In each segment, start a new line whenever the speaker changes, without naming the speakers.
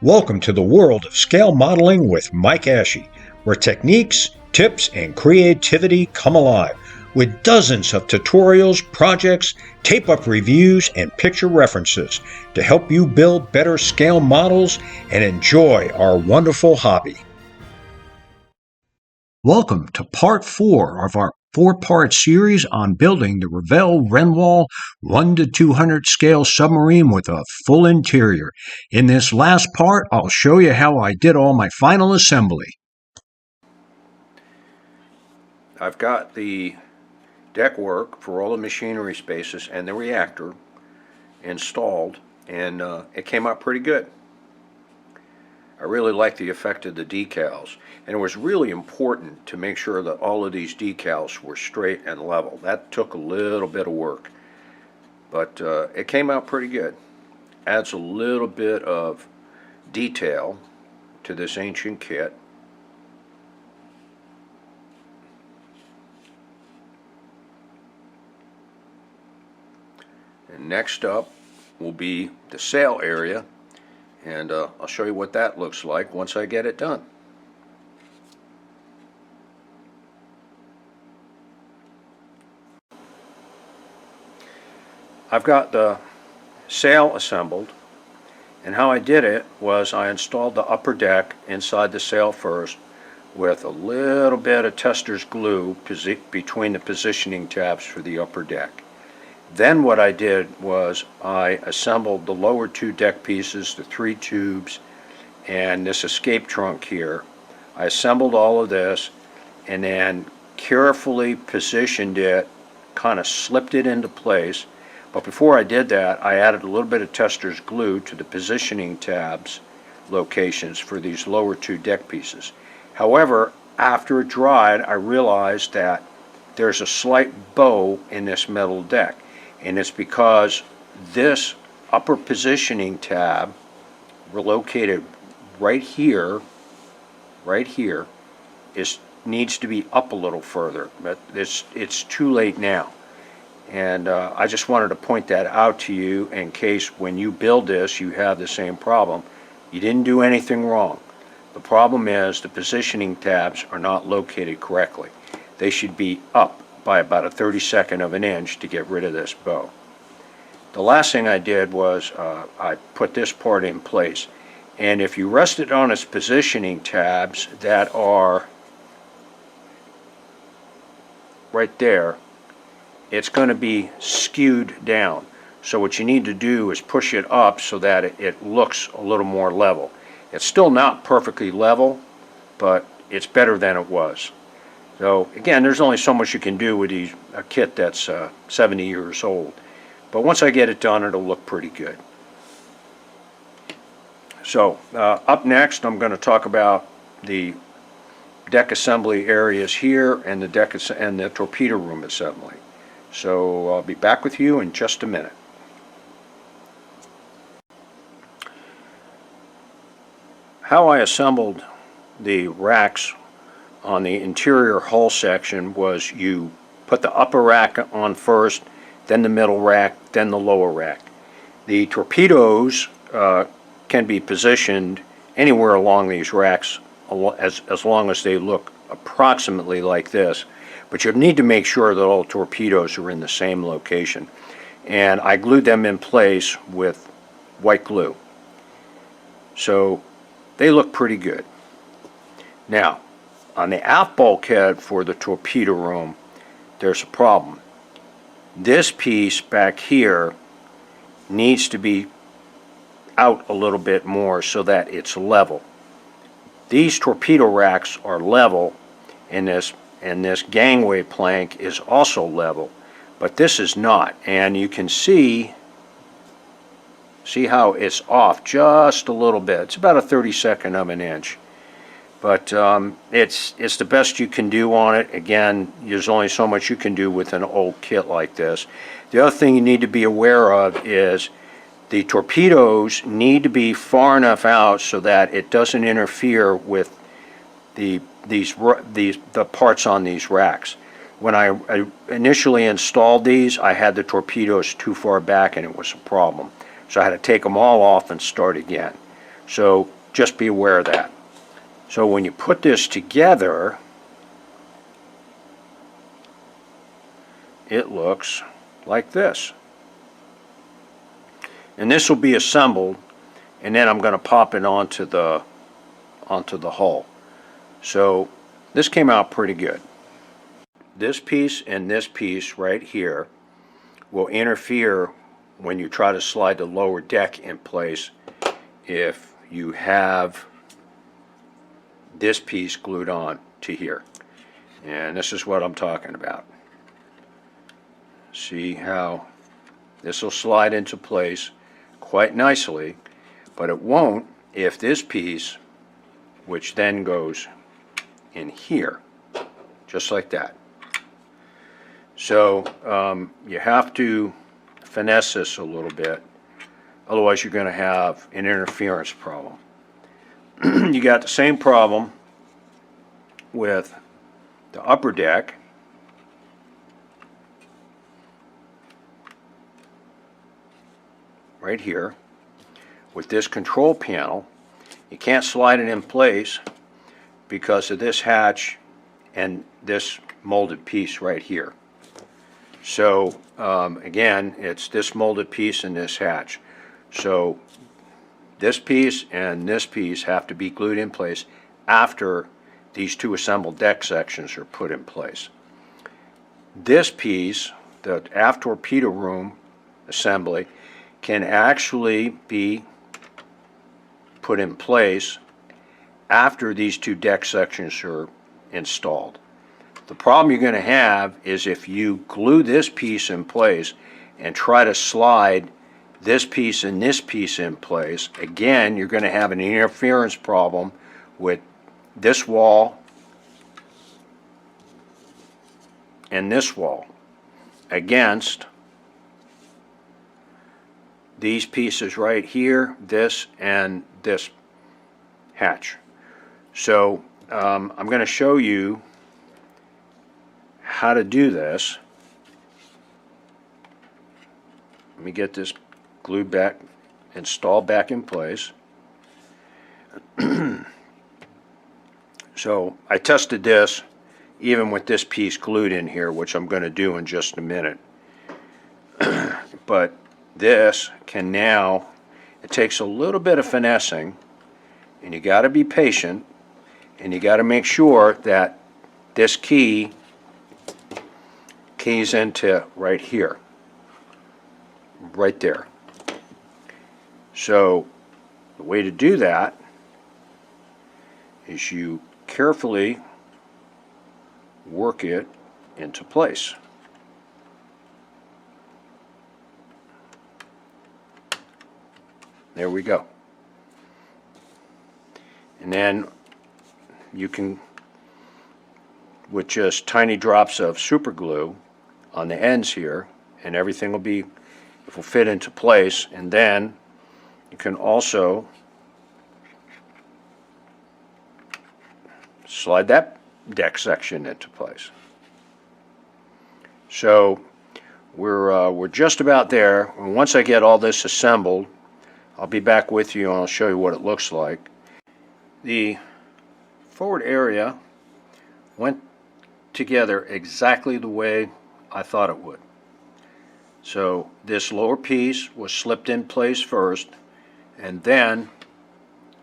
Welcome to the world of scale modeling with Mike Ashe, where techniques, tips, and creativity come alive with dozens of tutorials, projects, tape-up reviews, and picture references to help you build better scale models and enjoy our wonderful hobby. Welcome to part 4 of our 4-part series on building the Revell Renwal 1 to 200 scale submarine with a full interior. In this last part, I'll show you how I did all my final assembly.
I've got the deck work for all the machinery spaces and the reactor installed, and it came out pretty good. I really like the effect of the decals, and it was really important to make sure that all of these decals were straight and level. That took a little bit of work, but it came out pretty good. Adds a little bit of detail to this ancient kit. And next up will be the sail area, and I'll show you what that looks like once I get it done. I've got the sail assembled, and how I did it was I installed the upper deck inside the sail first with a little bit of tester's glue between the positioning tabs for the upper deck. Then what I did was I assembled the lower 2 deck pieces, the 3 tubes, and this escape trunk here. I assembled all of this and then carefully positioned it, kind of slipped it into place. But before I did that, I added a little bit of tester's glue to the positioning tabs locations for these lower 2 deck pieces. However, after it dried, I realized that there's a slight bow in this metal deck. And it's because this upper positioning tab, we're located right here, needs to be up a little further, but it's too late now. And I just wanted to point that out to you in case when you build this you have the same problem. You didn't do anything wrong. The problem is the positioning tabs are not located correctly. They should be up by about a 32nd of an inch to get rid of this bow. The last thing I did was I put this part in place, and if you rest it on its positioning tabs that are right there, it's going to be skewed down. So what you need to do is push it up so that it looks a little more level. It's still not perfectly level, but it's better than it was. So again, there's only so much you can do with a kit that's 70 years old. But once I get it done, it'll look pretty good. So up next, I'm going to talk about the deck assembly areas here and the deck and the torpedo room assembly. So I'll be back with you in just a minute. How I assembled the racks on the interior hull section was you put the upper rack on first, then the middle rack, then the lower rack. The torpedoes can be positioned anywhere along these racks as long as they look approximately like this, but you need to make sure that all torpedoes are in the same location. And I glued them in place with white glue. So they look pretty good. Now, on the aft bulkhead for the torpedo room, there's a problem. This piece back here needs to be out a little bit more so that it's level. These torpedo racks are level, and this gangway plank is also level, but this is not. And you can see how it's off just a little bit. It's about a 32nd of an inch. But it's the best you can do on it. Again, there's only so much you can do with an old kit like this. The other thing you need to be aware of is the torpedoes need to be far enough out so that it doesn't interfere with the parts on these racks. When I initially installed these, I had the torpedoes too far back and it was a problem. So I had to take them all off and start again. So just be aware of that. So when you put this together, it looks like this. And this will be assembled, and then I'm going to pop it onto the hull. So this came out pretty good. This piece and this piece right here will interfere when you try to slide the lower deck in place if you have this piece glued on to here. And this is what I'm talking about. See how this will slide into place quite nicely, but it won't if this piece, which then goes in here, just like that. So you have to finesse this a little bit, otherwise you're going to have an interference problem. You got the same problem with the upper deck. Right here with this control panel. You can't slide it in place because of this hatch and this molded piece right here. So again, it's this molded piece and this hatch. So this piece and this piece have to be glued in place after these two assembled deck sections are put in place. This piece, the aft torpedo room assembly, can actually be put in place after these two deck sections are installed. The problem you're going to have is if you glue this piece in place and try to slide this piece and this piece in place, again, you're going to have an interference problem with this wall and this wall against these pieces right here, this and this hatch. So I'm going to show you how to do this. Let me get this glued back, installed back in place. So I tested this even with this piece glued in here, which I'm going to do in just a minute. But this can now, it takes a little bit of finessing, and you got to be patient, and you got to make sure that this key keys into right here, right there. So the way to do that is you carefully work it into place. There we go. And then you can, with just tiny drops of super glue on the ends here, and everything will fit into place. And then you can also slide that deck section into place. So we're just about there. And once I get all this assembled, I'll be back with you and I'll show you what it looks like. The forward area went together exactly the way I thought it would. So this lower piece was slipped in place first, and then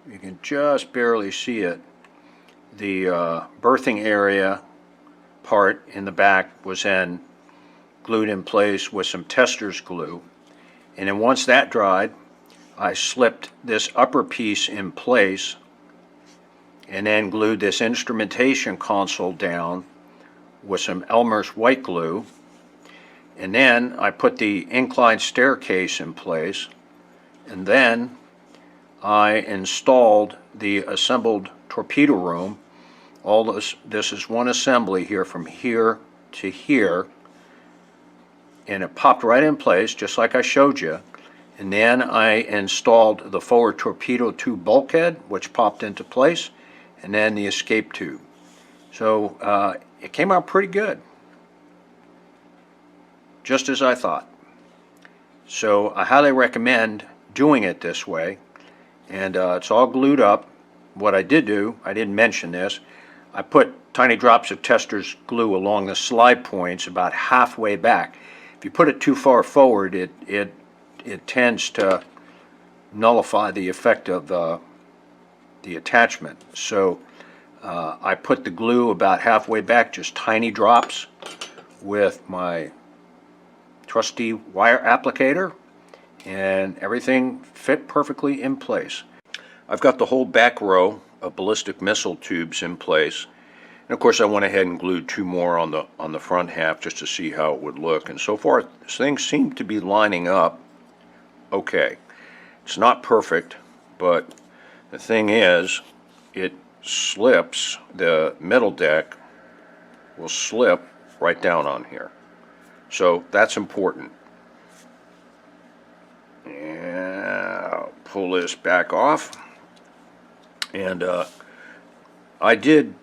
you can just barely see it. The berthing area part in the back was then glued in place with some tester's glue, and then once that dried, I slipped this upper piece in place and then glued this instrumentation console down with some Elmer's white glue, and then I put the inclined staircase in place, and then I installed the assembled torpedo room. All this is one assembly here from here to here, and it popped right in place just like I showed you. And then I installed the forward torpedo tube bulkhead, which popped into place, and then the escape tube. So it came out pretty good, just as I thought. So I highly recommend doing it this way. and it's all glued up. What I did do, I didn't mention this, I put tiny drops of Testor's glue along the slide points about halfway back. If you put it too far forward, it tends to nullify the effect of the attachment. So I put the glue about halfway back, just tiny drops, with my trusty wire applicator, and everything fit perfectly in place. I've got the whole back row of ballistic missile tubes in place, and of course I went ahead and glued 2 more on the front half just to see how it would look, and so far things seem to be lining up okay. It's not perfect, but the thing is, it slips, the middle deck will slip right down on here, so that's important. And I'll pull this back off. And I did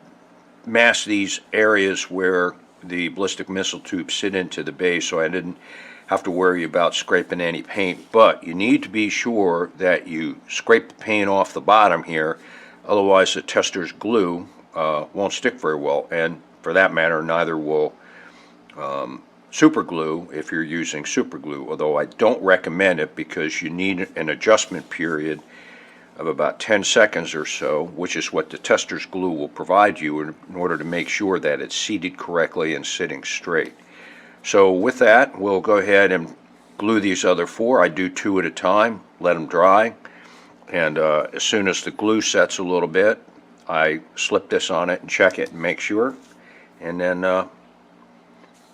mask these areas where the ballistic missile tubes sit into the base, so I didn't have to worry about scraping any paint. But you need to be sure that you scrape the paint off the bottom here, otherwise the Testor's glue won't stick very well, and for that matter neither will super glue if you're using super glue, although I don't recommend it because you need an adjustment period of about 10 seconds or so, which is what the Testor's glue will provide you in order to make sure that it's seated correctly and sitting straight. So with that, we'll go ahead and glue these other 4. I do 2 at a time, let them dry, and as soon as the glue sets a little bit, I slip this on it and check it and make sure, and then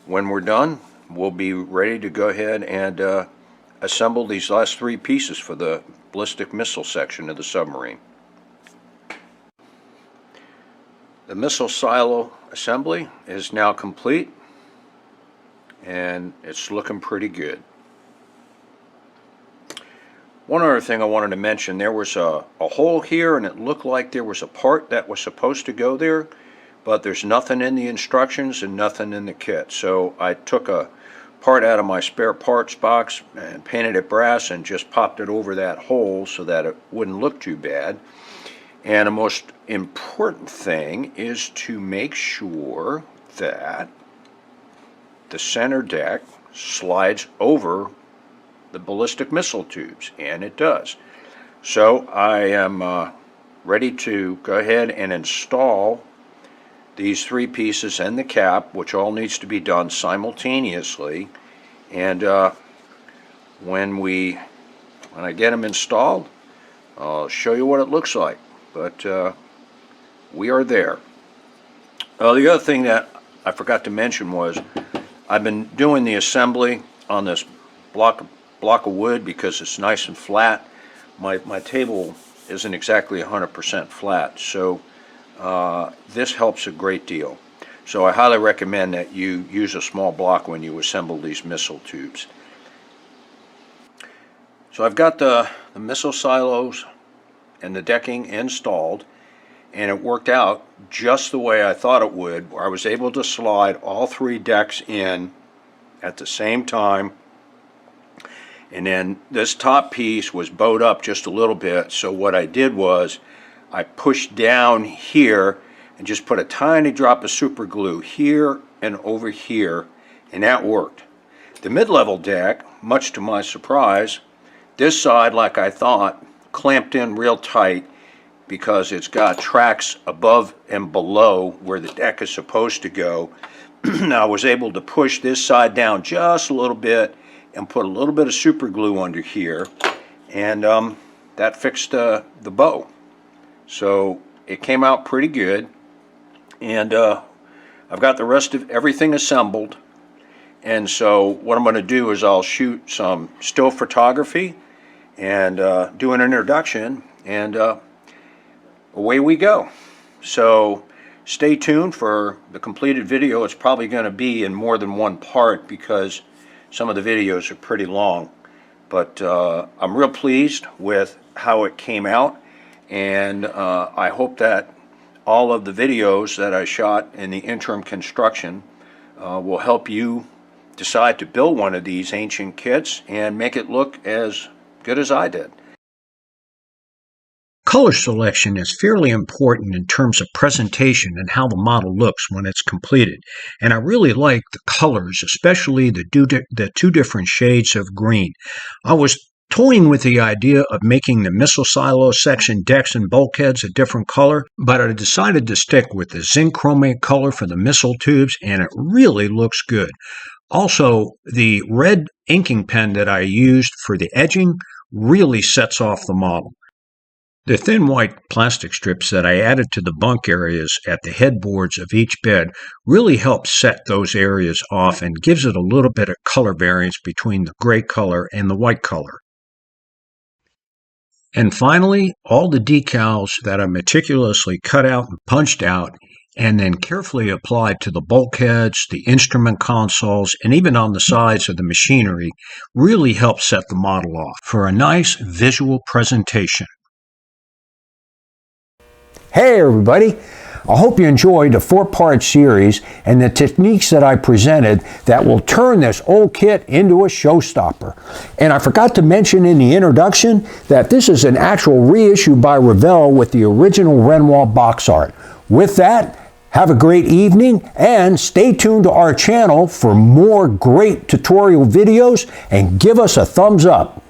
when we're done, we'll be ready to go ahead and assemble these last 3 pieces for the ballistic missile section of the submarine. The missile silo assembly is now complete, and it's looking pretty good. One other thing I wanted to mention, there was a hole here, and it looked like there was a part that was supposed to go there, but there's nothing in the instructions and nothing in the kit. So I took a part out of my spare parts box and painted it brass and just popped it over that hole so that it wouldn't look too bad. And the most important thing is to make sure that the center deck slides over the ballistic missile tubes, and it does. So I am ready to go ahead and install these 3 pieces and the cap, which all needs to be done simultaneously, and when I get them installed, I'll show you what it looks like. But we are there. The other thing that I forgot to mention was I've been doing the assembly on this block of wood because it's nice and flat. My table isn't exactly 100% flat, so this helps a great deal. So I highly recommend that you use a small block when you assemble these missile tubes. So I've got the missile silos and the decking installed, and it worked out just the way I thought it would, where I was able to slide all 3 decks in at the same time, and then this top piece was bowed up just a little bit. So what I did was I pushed down here and just put a tiny drop of super glue here and over here, and that worked. The mid-level deck, much to my surprise, this side, like I thought, clamped in real tight because it's got tracks above and below where the deck is supposed to go. I was able to push this side down just a little bit and put a little bit of super glue under here, and that fixed the bow. So it came out pretty good, and I've got the rest of everything assembled, and so what I'm going to do is I'll shoot some still photography and do an introduction, and away we go. So stay tuned for the completed video. It's probably going to be in more than one part because some of the videos are pretty long, but I'm real pleased with how it came out, and I hope that all of the videos that I shot in the interim construction will help you decide to build one of these ancient kits and make it look as good as I did.
color selection is fairly important in terms of presentation and how the model looks when it's completed. And I really like the colors, especially the two different shades of green. I was toying with the idea of making the missile silo section decks and bulkheads a different color, but I decided to stick with the zinc chromate color for the missile tubes, and it really looks good. Also, the red inking pen that I used for the edging really sets off the model. The thin white plastic strips that I added to the bunk areas at the headboards of each bed really helps set those areas off and gives it a little bit of color variance between the gray color and the white color. And finally, all the decals that I meticulously cut out and punched out and then carefully applied to the bulkheads, the instrument consoles, and even on the sides of the machinery really help set the model off for a nice visual presentation.
Hey everybody, I hope you enjoyed the 4-part series and the techniques that I presented that will turn this old kit into a showstopper. And I forgot to mention in the introduction that this is an actual reissue by Revell with the original Renwal box art. With that, have a great evening and stay tuned to our channel for more great tutorial videos and give us a thumbs up.